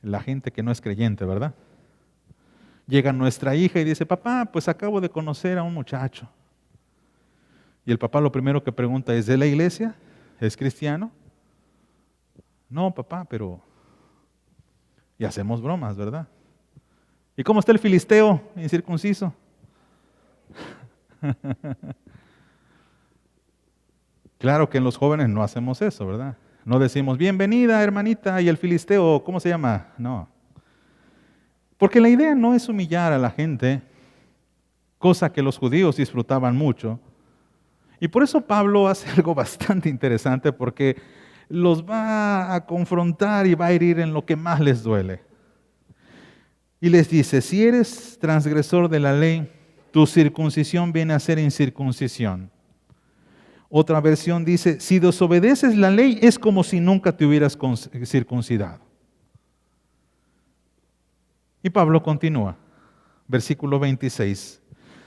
la gente que no es creyente, ¿verdad? Llega nuestra hija y dice: papá, pues acabo de conocer a un muchacho. Y el papá lo primero que pregunta: ¿es de la iglesia? ¿Es cristiano? No, papá, pero... Y hacemos bromas, ¿verdad? ¿Y cómo está el filisteo incircunciso? Claro que en los jóvenes no hacemos eso, ¿verdad? No decimos: bienvenida, hermanita, y el filisteo, ¿cómo se llama? No. Porque la idea no es humillar a la gente, cosa que los judíos disfrutaban mucho. Y por eso Pablo hace algo bastante interesante, porque los va a confrontar y va a herir en lo que más les duele. Y les dice: si eres transgresor de la ley, tu circuncisión viene a ser incircuncisión. Otra versión dice: si desobedeces la ley, es como si nunca te hubieras circuncidado. Y Pablo continúa, versículo 26.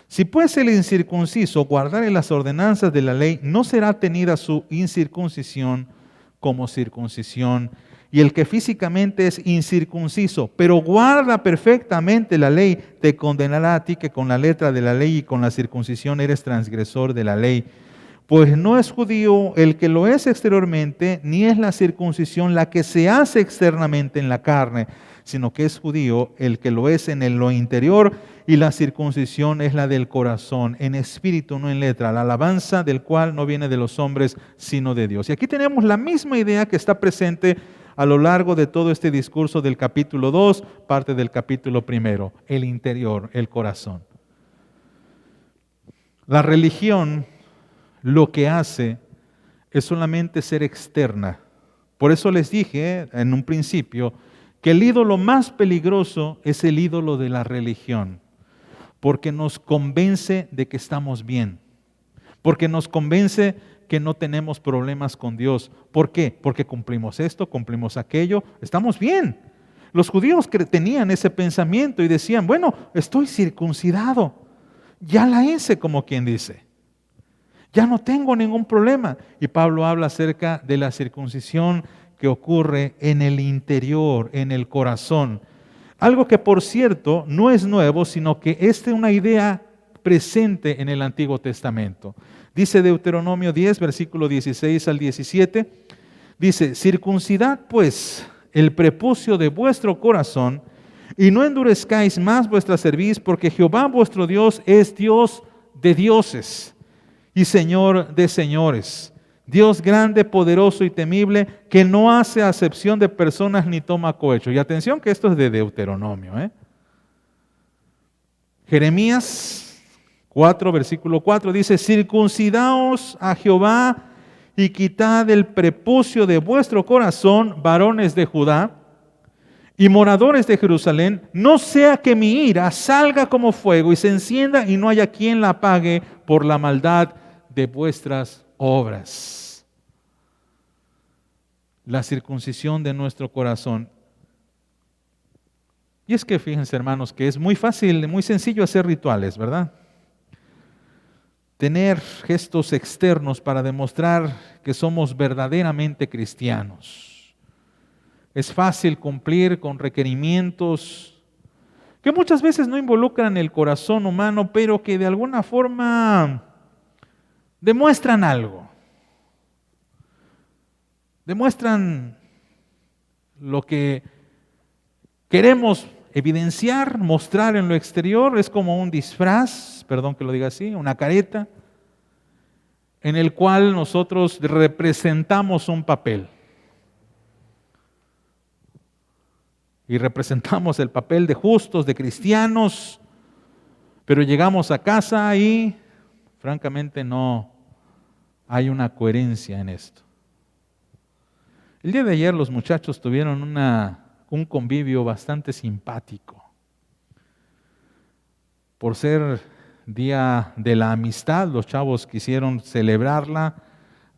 Si pues el incircunciso guardare las ordenanzas de la ley, no será tenida su incircuncisión como circuncisión. Y el que físicamente es incircunciso, pero guarda perfectamente la ley, te condenará a ti que con la letra de la ley y con la circuncisión eres transgresor de la ley. Pues no es judío el que lo es exteriormente, ni es la circuncisión la que se hace externamente en la carne, sino que es judío el que lo es en lo interior, y la circuncisión es la del corazón, en espíritu, no en letra, la alabanza del cual no viene de los hombres, sino de Dios. Y aquí tenemos la misma idea que está presente a lo largo de todo este discurso del capítulo 2, parte del capítulo 1, el interior, el corazón. La religión lo que hace es solamente ser externa. Por eso les dije en un principio que el ídolo más peligroso es el ídolo de la religión, porque nos convence de que estamos bien, porque nos convence que no tenemos problemas con Dios. ¿Por qué? Porque cumplimos esto, cumplimos aquello, estamos bien. Los judíos tenían ese pensamiento y decían: bueno, estoy circuncidado, ya la hice, como quien dice. ya no tengo ningún problema. Y Pablo habla acerca de la circuncisión que ocurre en el interior, en el corazón. Algo que, por cierto, no es nuevo, sino que es una idea presente en el Antiguo Testamento. Dice Deuteronomio 10, versículo 16 al 17, dice: circuncidad pues el prepucio de vuestro corazón y no endurezcáis más vuestra cerviz, porque Jehová vuestro Dios es Dios de dioses y Señor de señores, Dios grande, poderoso y temible, que no hace acepción de personas ni toma cohecho. Y atención que esto es de Deuteronomio. Jeremías 4, versículo 4 dice: circuncidaos a Jehová y quitad el prepucio de vuestro corazón, varones de Judá y moradores de Jerusalén, no sea que mi ira salga como fuego y se encienda y no haya quien la apague por la maldad de vuestras obras. La circuncisión de nuestro corazón. Y es que fíjense, hermanos, que es muy fácil, muy sencillo hacer rituales, ¿verdad? Tener gestos externos para demostrar que somos verdaderamente cristianos. Es fácil cumplir con requerimientos que muchas veces no involucran el corazón humano, pero que de alguna forma demuestran algo. Demuestran lo que queremos evidenciar, mostrar en lo exterior. Es como un disfraz, perdón que lo diga así, una careta, en el cual nosotros representamos un papel. Y representamos el papel de justos, de cristianos, pero llegamos a casa y francamente no hay una coherencia en esto. El día de ayer los muchachos tuvieron un convivio bastante simpático. Por ser Día de la Amistad, los chavos quisieron celebrarla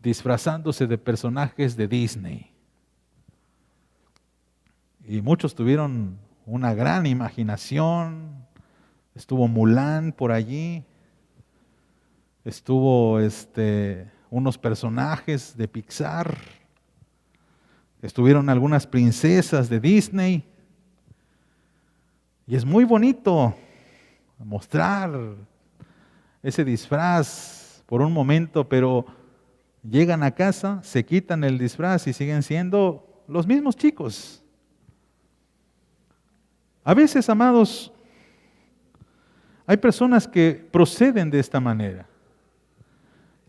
disfrazándose de personajes de Disney. Y muchos tuvieron una gran imaginación. Estuvo Mulan por allí. Estuvo unos personajes de Pixar. Estuvieron algunas princesas de Disney. Y es muy bonito mostrar ese disfraz por un momento, pero llegan a casa, se quitan el disfraz y siguen siendo los mismos chicos. A veces, amados, hay personas que proceden de esta manera.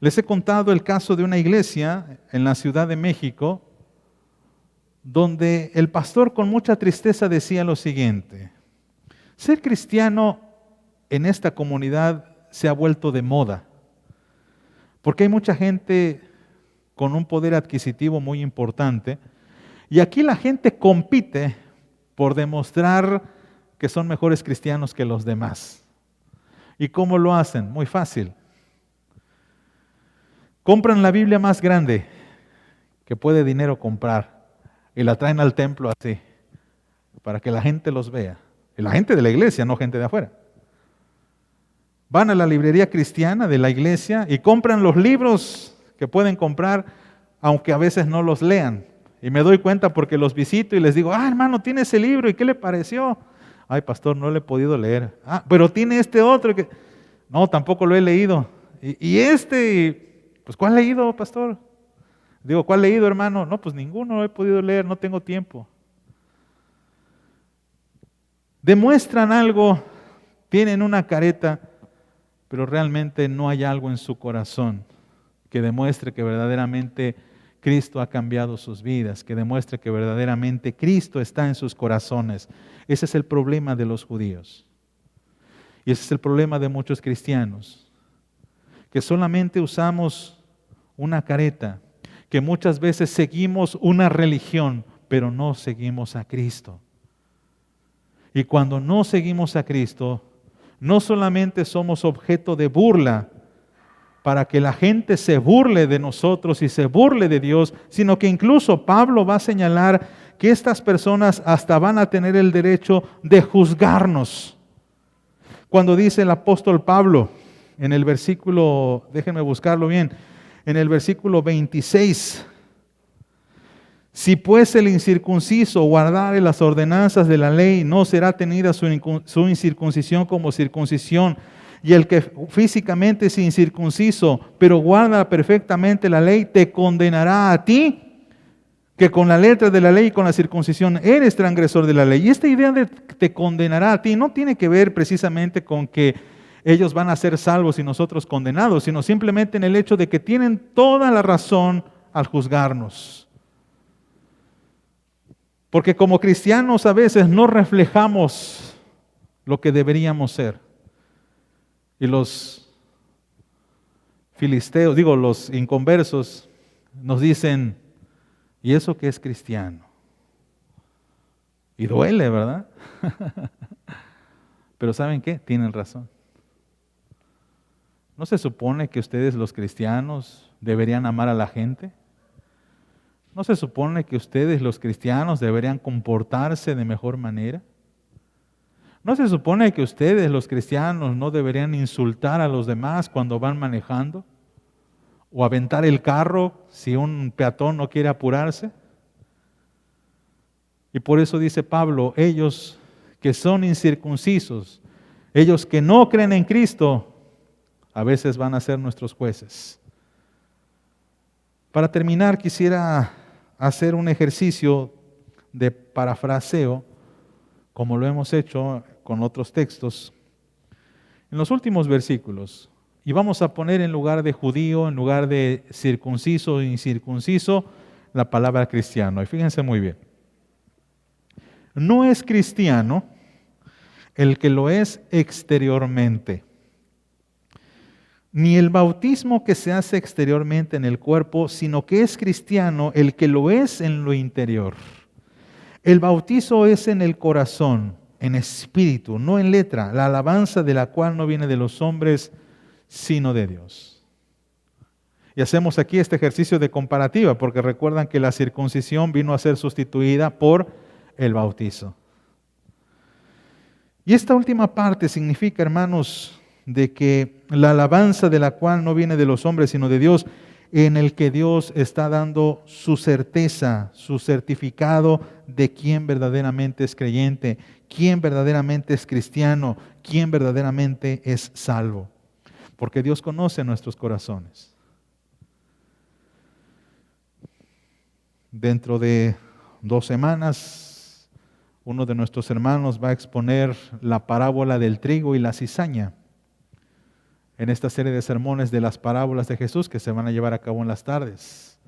Les he contado el caso de una iglesia en la Ciudad de México, donde el pastor con mucha tristeza decía lo siguiente: ser cristiano en esta comunidad se ha vuelto de moda, porque hay mucha gente con un poder adquisitivo muy importante, y aquí la gente compite por demostrar que son mejores cristianos que los demás. ¿Y cómo lo hacen? Muy fácil. Compran la Biblia más grande que puede dinero comprar y la traen al templo así, para que la gente los vea. Y la gente de la iglesia, no gente de afuera. Van a la librería cristiana de la iglesia y compran los libros que pueden comprar, aunque a veces no los lean. Y me doy cuenta porque los visito y les digo: hermano, tiene ese libro, ¿y qué le pareció? Ay, pastor, no lo he podido leer. Pero tiene este otro que... No, tampoco lo he leído. Pues ¿cuál ha leído, pastor? Digo, ¿cuál ha leído, hermano? No, pues ninguno lo he podido leer, no tengo tiempo. Demuestran algo, tienen una careta, pero realmente no hay algo en su corazón que demuestre que verdaderamente Cristo ha cambiado sus vidas, que demuestre que verdaderamente Cristo está en sus corazones. Ese es el problema de los judíos. Y ese es el problema de muchos cristianos, que solamente usamos una careta, que muchas veces seguimos una religión, pero no seguimos a Cristo. Y cuando no seguimos a Cristo, no solamente somos objeto de burla, para que la gente se burle de nosotros y se burle de Dios, sino que incluso Pablo va a señalar que estas personas hasta van a tener el derecho de juzgarnos. Cuando dice el apóstol Pablo en el versículo, déjenme buscarlo bien, en el versículo 26. Si pues el incircunciso guardare las ordenanzas de la ley, no será tenida su incircuncisión como circuncisión. Y el que físicamente es incircunciso, pero guarda perfectamente la ley, te condenará a ti, que con la letra de la ley y con la circuncisión eres transgresor de la ley. Y esta idea de te condenará a ti no tiene que ver precisamente con que ellos van a ser salvos y nosotros condenados, sino simplemente en el hecho de que tienen toda la razón al juzgarnos. Porque como cristianos a veces no reflejamos lo que deberíamos ser. Y los filisteos, los inconversos, nos dicen, ¿y eso qué es cristiano? Y duele, ¿verdad? Pero ¿saben qué? Tienen razón. ¿No se supone que ustedes los cristianos deberían amar a la gente? ¿No se supone que ustedes los cristianos deberían comportarse de mejor manera? ¿No se supone que ustedes los cristianos no deberían insultar a los demás cuando van manejando? ¿O aventar el carro si un peatón no quiere apurarse? Y por eso dice Pablo, ellos que son incircuncisos, ellos que no creen en Cristo, a veces van a ser nuestros jueces. Para terminar, quisiera hacer un ejercicio de parafraseo, como lo hemos hecho con otros textos, en los últimos versículos. Y vamos a poner en lugar de judío, en lugar de circunciso o incircunciso, la palabra cristiano. Y fíjense muy bien. No es cristiano el que lo es exteriormente, ni el bautismo que se hace exteriormente en el cuerpo, sino que es cristiano el que lo es en lo interior. El bautizo es en el corazón, en espíritu, no en letra, la alabanza de la cual no viene de los hombres, sino de Dios. Y hacemos aquí este ejercicio de comparativa, porque recuerdan que la circuncisión vino a ser sustituida por el bautizo. Y esta última parte significa, hermanos, de que la alabanza de la cual no viene de los hombres, sino de Dios, en el que Dios está dando su certeza, su certificado de quién verdaderamente es creyente, quién verdaderamente es cristiano, quién verdaderamente es salvo. Porque Dios conoce nuestros corazones. Dentro de 2 semanas, uno de nuestros hermanos va a exponer la parábola del trigo y la cizaña en esta serie de sermones de las parábolas de Jesús que se van a llevar a cabo en las tardes,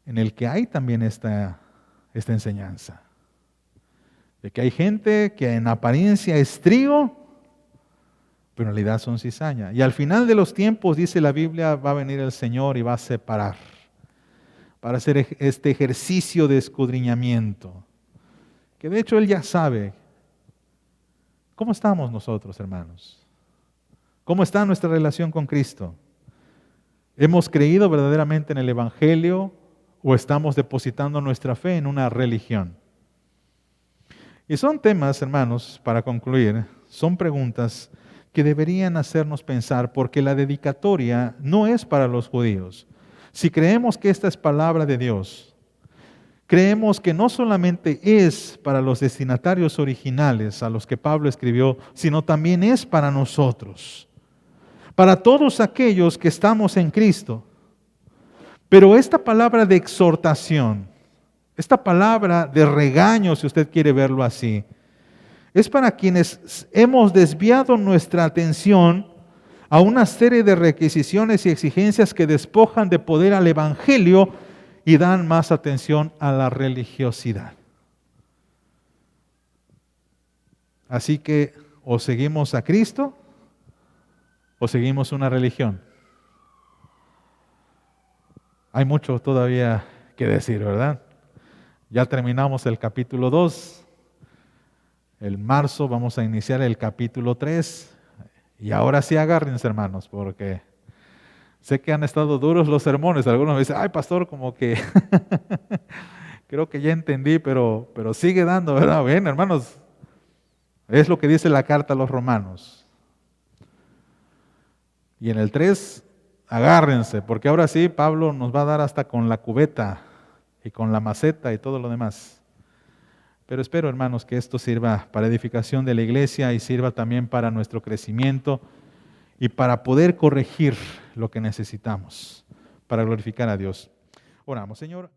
en el que hay también esta enseñanza, de que hay gente que en apariencia es trigo, pero en realidad son cizaña. Y al final de los tiempos, dice la Biblia, va a venir el Señor y va a separar, para hacer este ejercicio de escudriñamiento, que de hecho Él ya sabe. ¿Cómo estamos nosotros, hermanos? ¿Cómo está nuestra relación con Cristo? ¿Hemos creído verdaderamente en el Evangelio o estamos depositando nuestra fe en una religión? Y son temas, hermanos, para concluir, son preguntas que deberían hacernos pensar, porque la dedicatoria no es para los judíos. Si creemos que esta es palabra de Dios, creemos que no solamente es para los destinatarios originales a los que Pablo escribió, sino también es para nosotros, para todos aquellos que estamos en Cristo. Pero esta palabra de exhortación, esta palabra de regaño, si usted quiere verlo así, es para quienes hemos desviado nuestra atención a una serie de requisiciones y exigencias que despojan de poder al Evangelio y dan más atención a la religiosidad. Así que o seguimos a Cristo o seguimos una religión. Hay mucho todavía que decir, ¿verdad? Ya terminamos el capítulo 2. El marzo vamos a iniciar el capítulo 3. Y ahora sí agárrense, hermanos, porque sé que han estado duros los sermones. Algunos me dicen, ay, pastor, como que creo que ya entendí, pero sigue dando, ¿verdad? Bien, hermanos, es lo que dice la carta a los romanos. Y en el 3, agárrense, porque ahora sí Pablo nos va a dar hasta con la cubeta y con la maceta y todo lo demás. Pero espero, hermanos, que esto sirva para edificación de la iglesia y sirva también para nuestro crecimiento y para poder corregir lo que necesitamos, para glorificar a Dios. Oramos, Señor.